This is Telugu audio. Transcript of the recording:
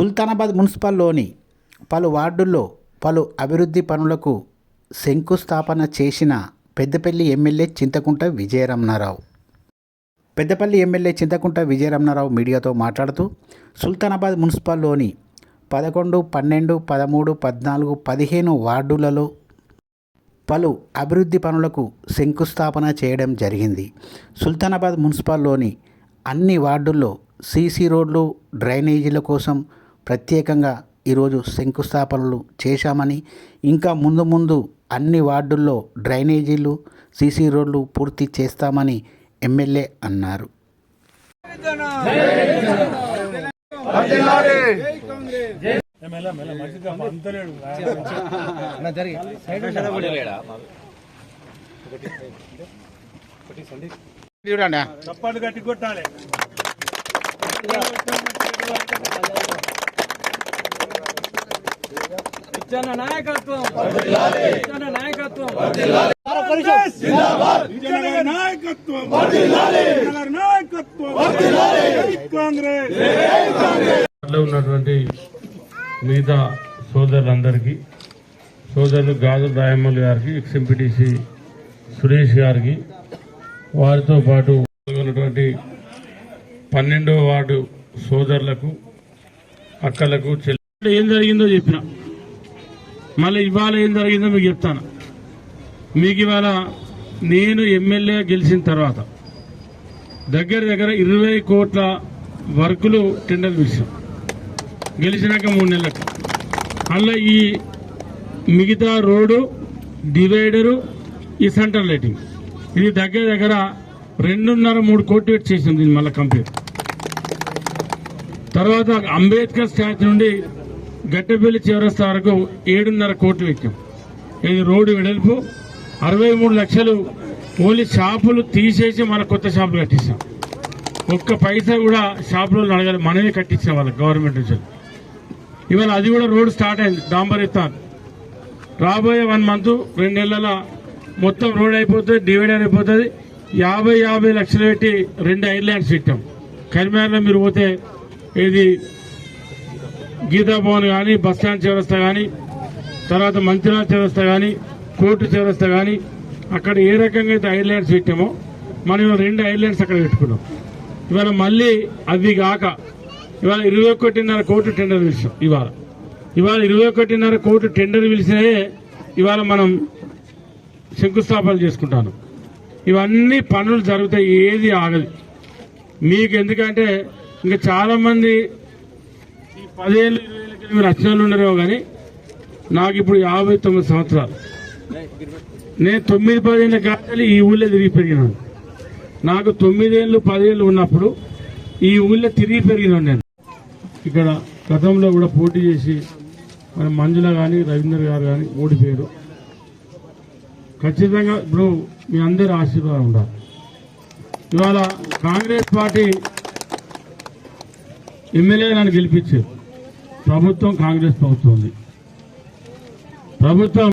సుల్తానాబాద్ మున్సిపల్లోని పలు వార్డుల్లో పలు అభివృద్ధి పనులకు శంకుస్థాపన చేసిన పెద్దపల్లి ఎమ్మెల్యే చింతకుంట విజయరమణారావు. పెద్దపల్లి ఎమ్మెల్యే చింతకుంట విజయరమణారావు మీడియాతో మాట్లాడుతూ సుల్తానాబాద్ మున్సిపల్లోని 11, 12, 13, 14, 15 వార్డులలో పలు అభివృద్ధి పనులకు శంకుస్థాపన చేయడం జరిగింది. సుల్తానాబాద్ మున్సిపల్లోని అన్ని వార్డుల్లో సీసీ రోడ్లు, డ్రైనేజీల కోసం ప్రత్యేకంగా ఈరోజు శంకుస్థాపనలు చేశామని, ఇంకా ముందు అన్ని వార్డుల్లో డ్రైనేజీలు, సీసీ రోడ్లు పూర్తి చేస్తామని ఎమ్మెల్యే అన్నారు. నాయకత్వం ఉన్నటువంటి మిగతా సోదరులందరికీ, సోదరులు గాజు రాయమ్మల్ గారికి, ఎక్స్ఎంపీటీసీ సురేష్ గారికి, వారితో పాటు ఉన్నటువంటి 12వ వార్డు సోదరులకు, అక్కలకు, ఏం జరిగిందో చెప్పిన, మళ్ళీ ఇవాళ ఏం జరిగిందో మీకు చెప్తాను. మీకు ఇవాళ నేను ఎమ్మెల్యే గెలిచిన తర్వాత దగ్గర 20 కోట్ల వర్కులు టెండర్ విషయం గెలిచినాక 3 నెలలకు. అలా ఈ మిగతా రోడ్డు, డివైడరు, ఈ సెంటర్ లైటింగ్ ఇది దగ్గర 2.5-3 కోట్లు పెట్టి చేసింది. ఇది మళ్ళీ కంప్లీట్. తర్వాత అంబేద్కర్ స్టాచ్యూ నుండి గట్టెపల్లి చివరస్తా వరకు 7.5 కోట్లు పెట్టాం. ఇది రోడ్డు వెడల్పు. 63 లక్షలు ఓన్లీ షాపులు తీసేసి మన కొత్త షాపులు కట్టిస్తాం. ఒక్క పైసా కూడా షాపులో అడగాలి, మనమే కట్టించాం వాళ్ళకి గవర్నమెంట్ నుంచి. ఇవాళ అది కూడా రోడ్డు స్టార్ట్ అయింది, డాంబరిస్తాన్. రాబోయే 1 మంత్ 2 నెలల మొత్తం రోడ్ అయిపోతుంది, డివైడర్ అయిపోతుంది. 50 లక్షలు పెట్టి 2 ఐర్లాండ్స్ పెట్టాం. కరీంనగర్లో మీరు పోతే ఇది గీతాభవన్ కానీ, బస్టాండ్ చౌరస్తా కానీ, తర్వాత మంచిర్యాల చౌరస్తా కానీ, కోర్టు చౌరస్తా కానీ, అక్కడ ఏ రకంగా అయితే ఐర్లాండ్స్ పెట్టామో మనం 2 ఐర్లాండ్స్ అక్కడ పెట్టుకున్నాం. ఇవాళ మళ్ళీ అవి కాక ఇవాళ 21.5 కోట్లు టెండర్ పిలిచాం. ఇవాళ 21.5 కోట్లు టెండర్ పిలిచినే ఇవాళ మనం శంకుస్థాపన చేసుకుంటాను. ఇవన్నీ పనులు జరుగుతాయి, ఏది ఆగదు మీకు. ఎందుకంటే ఇంకా చాలా మంది ఈ 10 ఏళ్ళు 20 ఏళ్ళకి మీరు అచ్చనాలు ఉండరేమో కానీ నాకు ఇప్పుడు 59 సంవత్సరాలు. నేను 9-10 ఏళ్ళ కాదు ఈ ఊళ్ళో తిరిగి పెరిగినాను. నాకు 9 ఏళ్ళు 10 ఏళ్ళు ఉన్నప్పుడు ఈ ఊళ్ళో తిరిగి పెరిగినాను. నేను ఇక్కడ గతంలో కూడా పోటీ చేసి మన మంజుల కానీ, రవీందర్ గారు కానీ ఓడిపోయారు. ఖచ్చితంగా ఇప్పుడు మీ అందరి ఆశీర్వాదం ఉండాలి. ఇవాళ కాంగ్రెస్ పార్టీ ఎమ్మెల్యే నన్ను గెలిపించారు. ప్రభుత్వం కాంగ్రెస్ ప్రభుత్వం ఉంది. ప్రభుత్వం